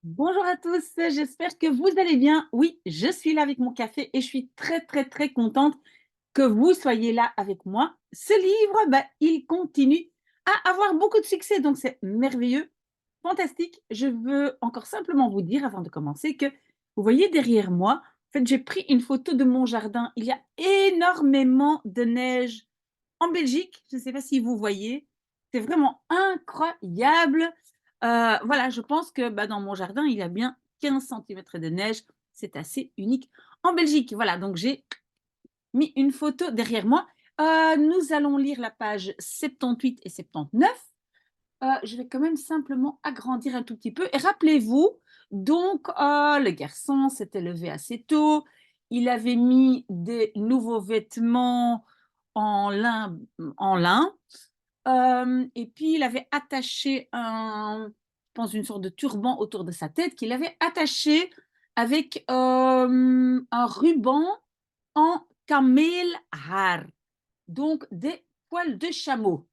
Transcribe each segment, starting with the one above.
Bonjour à tous, j'espère que vous allez bien. Oui, je suis là avec mon café et je suis très contente que vous soyez là avec moi. Ce livre, il continue à avoir beaucoup de succès, donc c'est merveilleux, fantastique. Je veux encore simplement vous dire avant de commencer que vous voyez derrière moi, en fait, j'ai pris une photo de mon jardin. Il y a énormément de neige en Belgique. Je ne sais pas si vous voyez, c'est vraiment incroyable. Voilà, je pense que dans mon jardin, il y a bien 15 centimètres de neige. C'est assez unique en Belgique. Voilà, donc j'ai mis une photo derrière moi. Nous allons lire la page 78 et 79. Je vais quand même simplement agrandir un tout petit peu. Et rappelez-vous, donc, le garçon s'était levé assez tôt. Il avait mis des nouveaux vêtements en lin, en lin. Et puis, il avait attaché je pense, une sorte de turban autour de sa tête qu'il avait attaché avec un ruban en kameelhaar, donc des poils de chameau.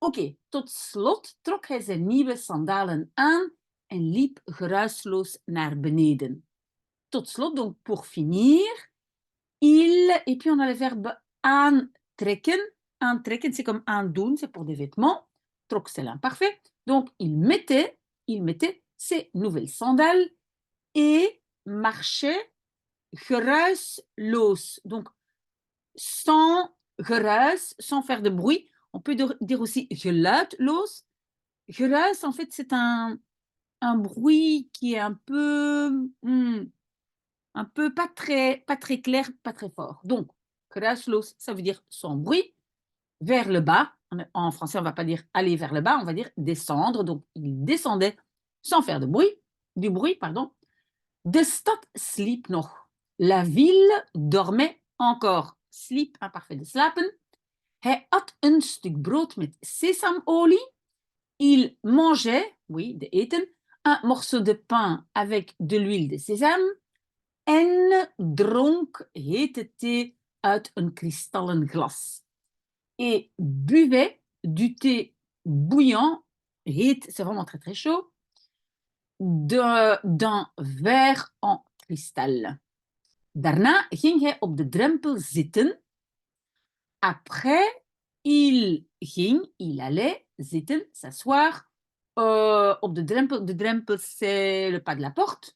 Oké, tot slot trok hij zijn nieuwe sandalen aan en liep geruisloos naar beneden. Tot slot, donc pour finir, et puis on a le verbe aantrekken. Aantrekken, c'est comme aandoen, c'est pour des vêtements. Trok, c'est l'imparfait. Donc, il mettait ses nouvelles sandales et marchait geruisloos. Donc, sans geruis, sans faire de bruit. On peut dire aussi geluidloos. Geruis, en fait, c'est un bruit qui est un peu pas très clair, pas très fort. Donc, geruisloos, ça veut dire sans bruit. Vers le bas, en français, on ne va pas dire aller vers le bas, on va dire descendre. Donc, il descendait sans faire du bruit, pardon. De stad sliep nog. La ville dormait encore. Sliep, imparfait de slapen. Hij at een stuk brood met sesamolie. Il mangeait, oui, de eten, un morceau de pain avec de l'huile de sésame en dronk hete thee uit een kristallen glas. Et buvait du thé bouillant, heet, c'est vraiment très chaud, d'un verre en cristal. Daarna ging hij op de drempel zitten. Après, il allait zitten, s'asseoir, op de drempel. De drempel, c'est le pas de la porte.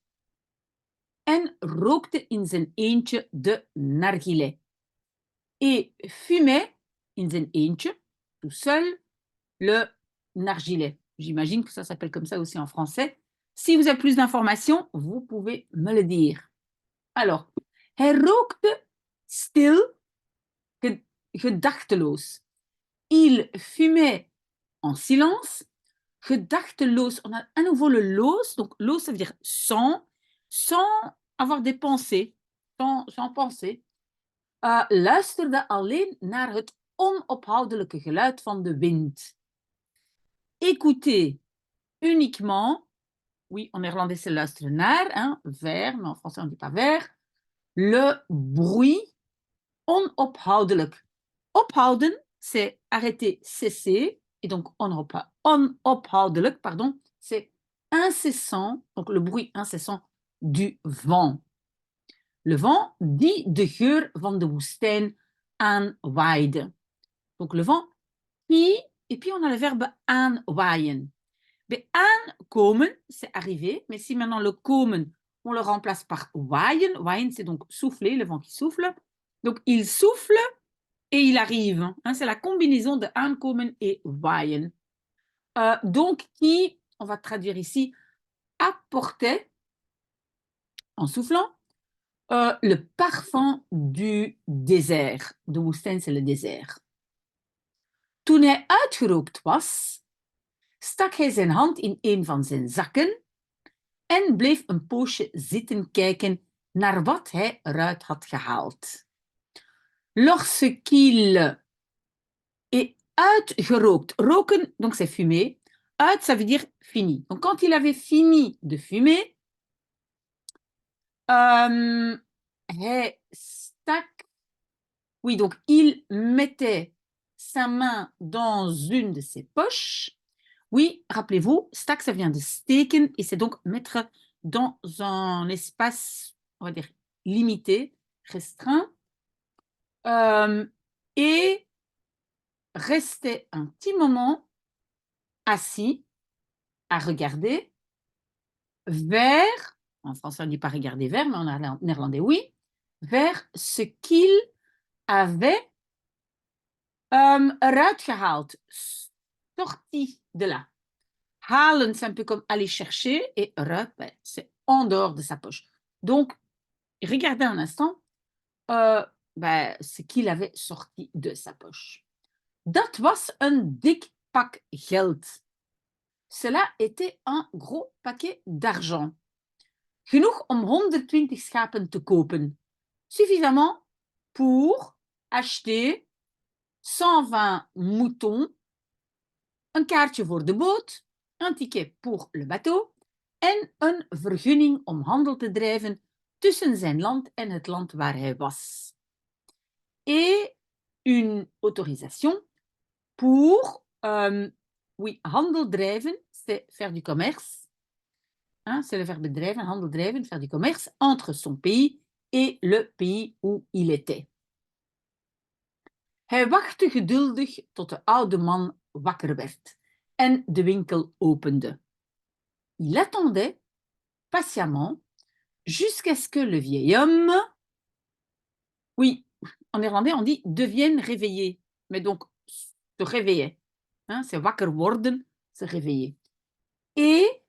En rookte in zijn eentje de narguilé. Et fumait in zijn eentje, tout seul, le nargilé. J'imagine que ça s'appelle comme ça aussi en français. Si vous avez plus d'informations, vous pouvez me le dire. Alors, hij rookte stil, gedachteloos. Il fumait en silence, gedachteloos. On a à nouveau le loos. Donc, loos, ça veut dire sans avoir des pensées, sans penser. Luisterde alleen naar het onophoudelijke geluid van de wind. Écoutez uniquement, oui, en néerlandais c'est luisteren naar, hein, vers, mais en français on ne dit pas vers, le bruit onophoudelijk. Ophouden, c'est arrêter, cesser, et donc onophoudelijk, pardon, c'est incessant, donc le bruit incessant du vent. Le vent die de geur van de woestijn aanwaaide. Donc le vent qui, et puis on a le verbe aanwaaien. Mais aankomen, c'est arriver, mais si maintenant le komen, on le remplace par waaien, waaien c'est donc souffler, le vent qui souffle. Donc il souffle et il arrive. Hein, c'est la combinaison de aankomen et waaien. Donc qui, on va traduire ici, apportait, en soufflant, le parfum du désert. De woestijn, c'est le désert. Toen hij uitgerookt was, stak hij zijn hand in een van zijn zakken en bleef een poosje zitten kijken naar wat hij eruit had gehaald. Lorsqu'il est uitgerookt, roken, donc c'est fumer, uit, ça veut dire fini. Donc quand il avait fini de fumer, hij stak, oui, donc il mettait sa main dans une de ses poches. Oui, rappelez-vous, stack, ça vient de steken et c'est donc mettre dans un espace, on va dire, limité, restreint, et rester un petit moment assis à regarder vers, en français on ne dit pas regarder vers, mais en néerlandais oui, vers ce qu'il avait eruit gehaald, sorti de là. Halen, c'est un peu comme aller chercher, et eruit, ben, c'est en dehors de sa poche. Donc, regardez un instant ben, ce qu'il avait sorti de sa poche. Dat was een dik pak geld. Cela était un gros paquet d'argent. Genoeg om 120 schapen te kopen. Suffisamment pour acheter 120 moutons, een kaartje voor de boot, een ticket pour le bateau en een vergunning om handel te drijven tussen zijn land en het land waar hij was. Et une autorisation pour, oui, handel drijven, c'est faire du commerce. Hein, c'est le verbe drijven, handel drijven, faire du commerce entre son pays et le pays où il était. Hij wachtte geduldig tot de oude man wakker werd en de winkel opende. Il attendait patiemment jusqu'à ce que le vieil homme, oui, en néerlandais on dit devienne réveillé, mais donc se réveillait. Hein, c'est wakker worden, se réveiller. Et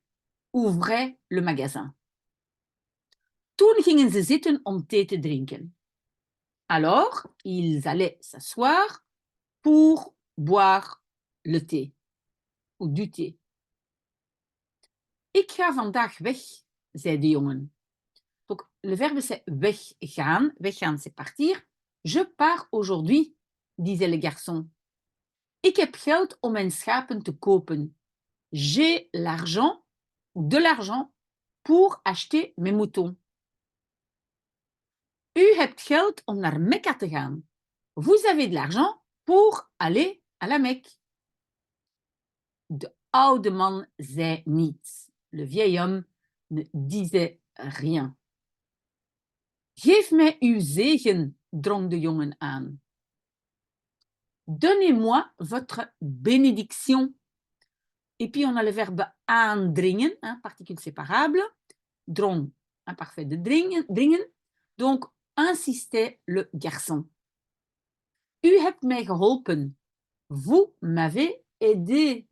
ouvrait le magasin. Toen gingen ze zitten om thee te drinken. Alors, ils allaient s'asseoir pour boire le thé, ou du thé. Ik ga vandaag weg, zei de jongen. Donc, le verbe c'est weggaan. Weggaan, c'est partir. Je pars aujourd'hui, disait le garçon. Ik heb geld om mijn schapen te kopen. J'ai l'argent, de l'argent, pour acheter mes moutons. U hebt geld om naar Mekka te gaan. Vous avez de l'argent pour aller à la Mecque. De oude man zei niets. Le vieil homme ne disait rien. Geef mij uw zegen, drong de jongen aan. Donnez-moi votre bénédiction. Et puis on a le verbe aandringen, hein, particule séparable. Drong, imparfait de dringen. Donc, insistait le garçon. U hebt mij geholpen. Vous m'avez aidé.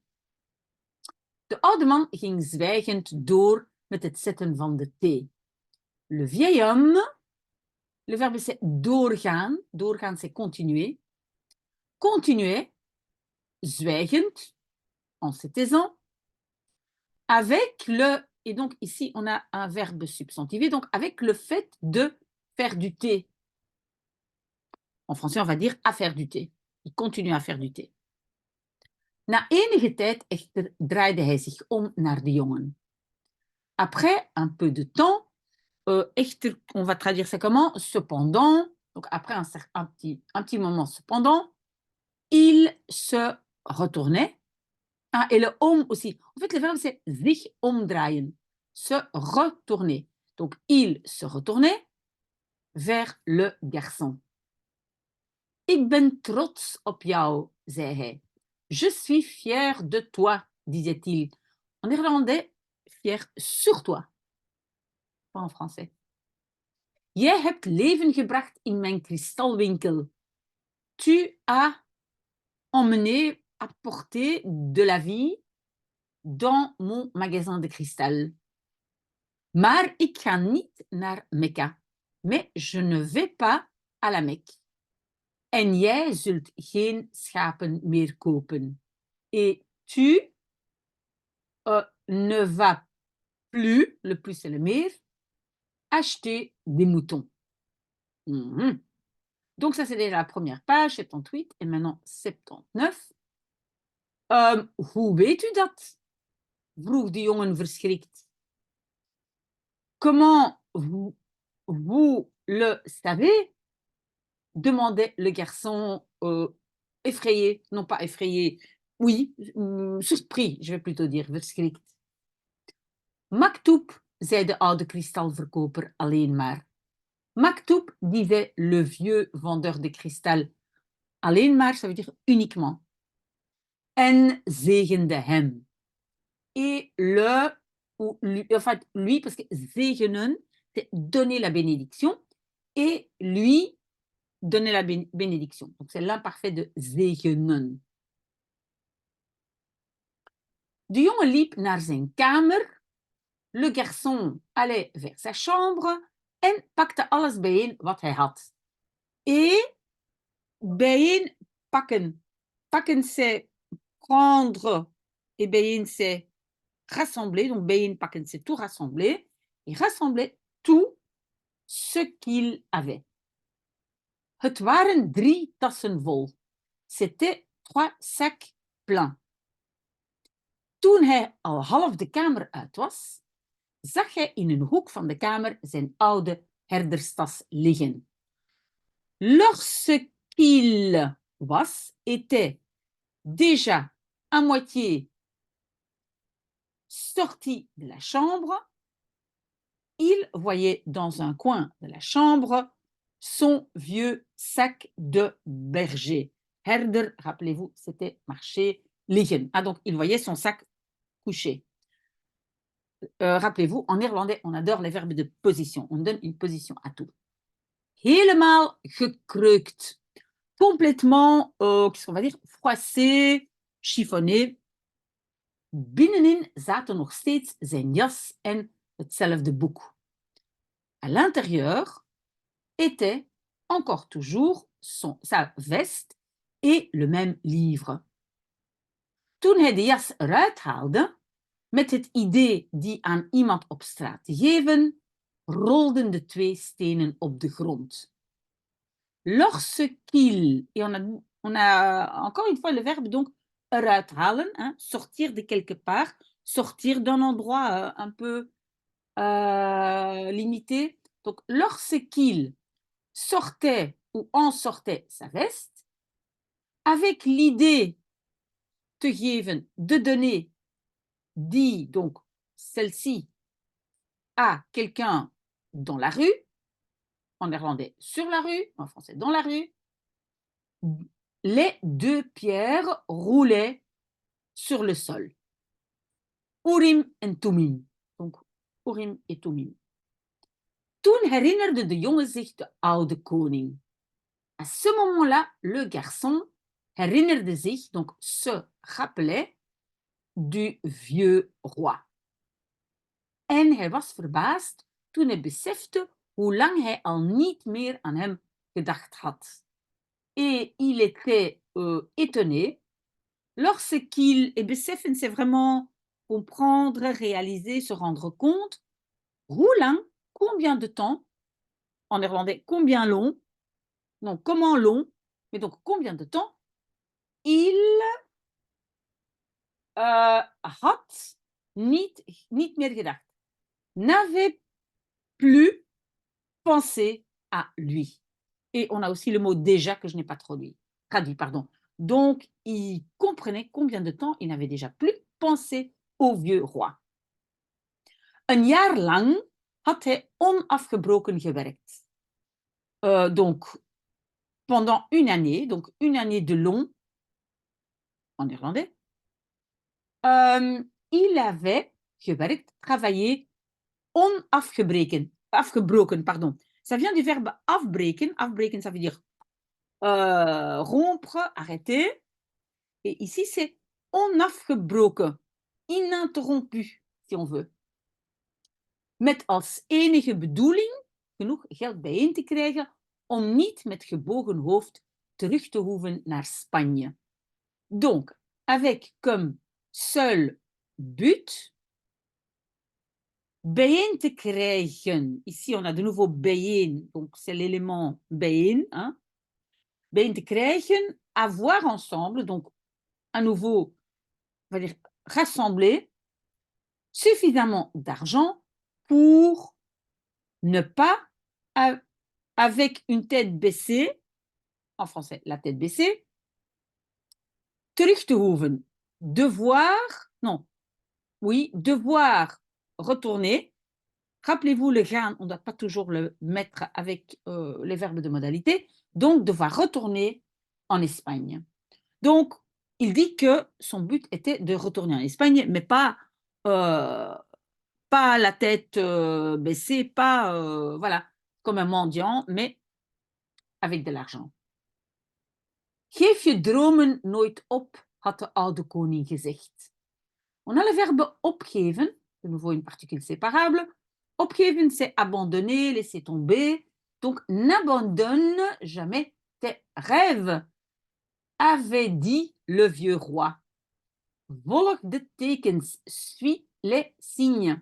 De oude man ging zwijgend door met het zetten van de thee. Le vieil homme, le verbe c'est doorgaan. Doorgaan c'est continuer. Continuait, zwijgend, en se taisant, avec le, et donc ici on a un verbe substantivé, donc avec le fait de faire du thé. En français on va dire à faire du thé. Il continue à faire du thé. Na enige tijd echter draaide hij zich om naar de jongen. Après un peu de temps, echter, on va traduire ça comment? Cependant, donc après un petit moment, cependant, il se retournait. Ah, et le om aussi. En fait, le verbe c'est zich omdraaien. Se retourner. Donc, il se retournait vers le garçon. Ik ben trots op jou, zei hij. Je suis fier de toi, disait-il. En néerlandais, fier sur toi. Pas en français. Jij hebt leven gebracht in mijn kristalwinkel. Tu as emmené, apporté de la vie dans mon magasin de cristal. Maar ik ga niet naar Mekka. Mais je ne vais pas à la Mecque. En jij zult geen schapen meer kopen. Et tu ne vas plus, le plus c'est le meer, acheter des moutons. Donc ça c'est déjà la première page, 78, et maintenant 79. Hoe weet u dat? Vroeg de jongen verschrikt. Comment vous le savez? Demandait le garçon effrayé, non pas effrayé, oui, surpris, je vais plutôt dire, verschrikt. Maktoub, zei de oude kristalverkoper alleen maar. Maktoub, disait le vieux vendeur de cristal. Alleen maar, ça veut dire uniquement. En zegende hem. Et le, ou lui, enfin, lui, parce que zegenen, c'est donner la bénédiction, et lui, donner la bénédiction. Donc, c'est l'imparfait de zegenen. De jongen liep naar zijn kamer. Le garçon allait vers sa chambre en pakte alles bijeen wat hij had. Et bijeen pakken. Pakken, c'est prendre. Et bijeen, c'est rassembler. Donc, bijeen pakken, c'est tout rassembler. Et rassembler tout ce qu'il avait. Het waren 3 tassen vol. C'était 3 sacs pleins. Toen hij al half de kamer uit was, zag hij in een hoek van de kamer zijn oude herderstas liggen. Lorsqu'il était déjà à moitié sorti de la chambre, il voyait dans un coin de la chambre son vieux sac de berger. Herder, rappelez-vous, c'était marcher liggen. Ah, donc il voyait son sac couché. Rappelez-vous, en néerlandais, on adore les verbes de position. On donne une position à tout. Helemaal gekreukt. Complètement, qu'est-ce qu'on va dire, froissé, chiffonné. Binnenin zaten nog steeds zijn jas en hetzelfde boek. À l'intérieur était encore toujours sa veste et le même livre. Toen hij de jas eruit haalde, met het idee die aan iemand op straat te geven, rolden de 2 stenen op de grond. Lorsqu'il, et on a encore une fois le verbe donc eruit halen, hein, sortir de quelque part, sortir d'un endroit un peu limité. Donc lorsqu'il sortait ou en sortait sa veste, avec l'idée te geven, de donner, dit donc celle-ci à quelqu'un dans la rue, en néerlandais sur la rue, en français dans la rue, les 2 pierres roulaient sur le sol. Urim en Tumim. Donc, Urim et Tumim. Toen herinnerde de jongen zich de oude koning. À ce moment-là, le garçon herinnerde zich, donc se rappelait, du vieux roi. En hij was verbaasd toen hij besefte hoe lang hij al niet meer aan hem gedacht had. Et il était étonné lorsqu'il, et beseffen, c'est vraiment comprendre, réaliser, se rendre compte. Hoe lang, combien de temps, en néerlandais, combien long, non, comment long, mais donc combien de temps, il had niet meer gedacht, n'avait plus pensé à lui. Et on a aussi le mot déjà que je n'ai pas traduit. Pardon. Donc, il comprenait combien de temps il n'avait déjà plus pensé au vieux roi. Een jaar lang had hij onafgebroken gewerkt. Donc, pendant une année, donc une année de long, en néerlandais, il avait gewerkt, travaillé, afgebroken, pardon. Ça vient du verbe afbreken. Afbreken, ça veut dire rompre, arrêter. Et ici, c'est onafgebroken, ininterrompu, si on veut. Met als enige bedoeling genoeg geld bijeen te krijgen om niet met gebogen hoofd terug te hoeven naar Spanje. Donc, avec comme seul but bijeen te krijgen. Ici, on a de nouveau bijeen, donc c'est l'élément bijeen. Hein? Bijeen te krijgen, avoir ensemble, donc à nouveau, on va dire rassembler suffisamment d'argent pour ne pas, avec une tête baissée, en français, la tête baissée, terug te hoeven. devoir, non, oui, devoir retourner. Rappelez-vous, le gaan, on ne doit pas toujours le mettre avec les verbes de modalité. Donc, devoir retourner en Espagne. Donc, il dit que son but était de retourner en Espagne, mais pas, pas la tête baissée, pas voilà, comme un mendiant, mais avec de l'argent. Geef je dromen nooit op, had de oude koning gezegd. On a le verbe opgeven, de nouveau une particule séparable. Opgeven, c'est abandonner, laisser tomber. Donc, n'abandonne jamais tes rêves, avait dit le vieux roi. Volg de tekens, suis les signes.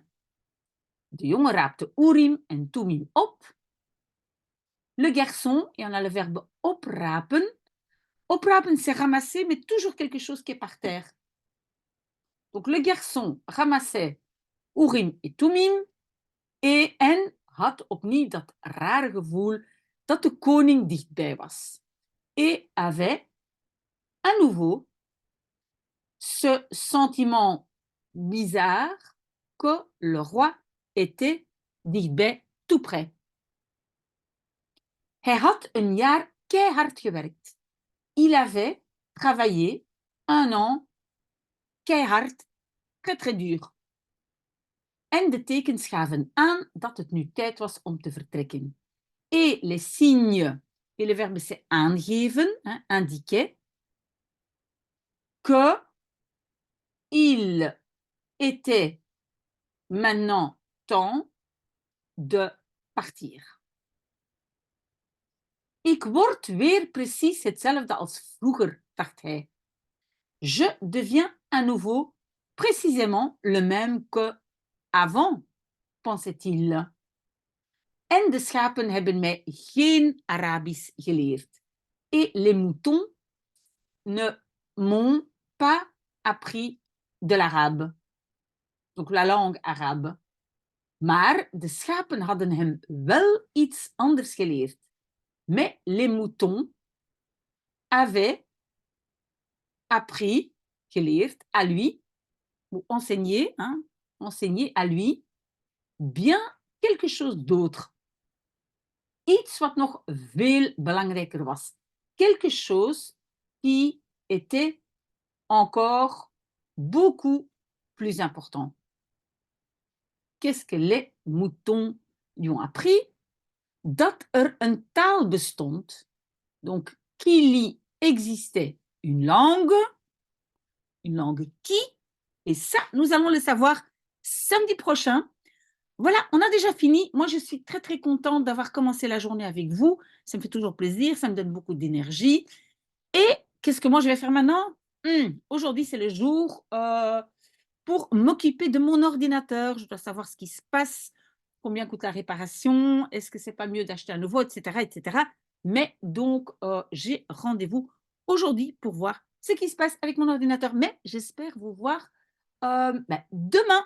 De jongen raapte Urim en Tumim op. Le garçon, et on a le verbe oprapen. Oprapen, c'est ramasser, mais toujours quelque chose qui est par terre. Donc, le garçon ramassait Urim et Tumim en had opnieuw dat rare gevoel dat de koning dichtbij was. Et avait à nouveau ce sentiment bizarre que le roi était dichtbij, tout près. Hij had een jaar keihard gewerkt. Il avait travaillé un an keihard, très très dur. En de tekens gaven aan dat het nu tijd was om te vertrekken. Et les signes, et le verbe c'est aangeven, hein, indiquer, que il était maintenant temps de partir. Ik word weer precies hetzelfde als vroeger, dacht hij. Je deviens à nouveau précisément le même que avant, pensait-il. En de schapen hebben mij geen Arabisch geleerd. Et les moutons ne m'ont pas appris de l'arabe. Donc la langue arabe. Maar de schapen hadden hem wel iets anders geleerd. Mais les moutons avaient appris, geleerd, à lui, ou enseigné, hein, enseigné à lui, bien quelque chose d'autre. Iets wat nog veel belangrijker was. Quelque chose qui était encore beaucoup plus important. Qu'est-ce que les moutons lui ont appris? Dat een taal bestond, donc qu'il y existait une langue qui, et ça, nous allons le savoir samedi prochain. Voilà, on a déjà fini. Moi, je suis très, très contente d'avoir commencé la journée avec vous. Ça me fait toujours plaisir, ça me donne beaucoup d'énergie. Et qu'est-ce que moi, je vais faire maintenant? Aujourd'hui, c'est le jour pour m'occuper de mon ordinateur. Je dois savoir ce qui se passe, combien coûte la réparation, est-ce que c'est pas mieux d'acheter un nouveau, etc., etc. Mais donc, j'ai rendez-vous aujourd'hui pour voir ce qui se passe avec mon ordinateur. Mais j'espère vous voir demain.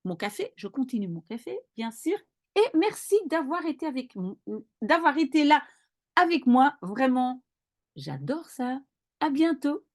Mon café, je continue mon café, bien sûr. Et merci d'avoir été d'avoir été là avec moi. Vraiment, j'adore ça. À bientôt.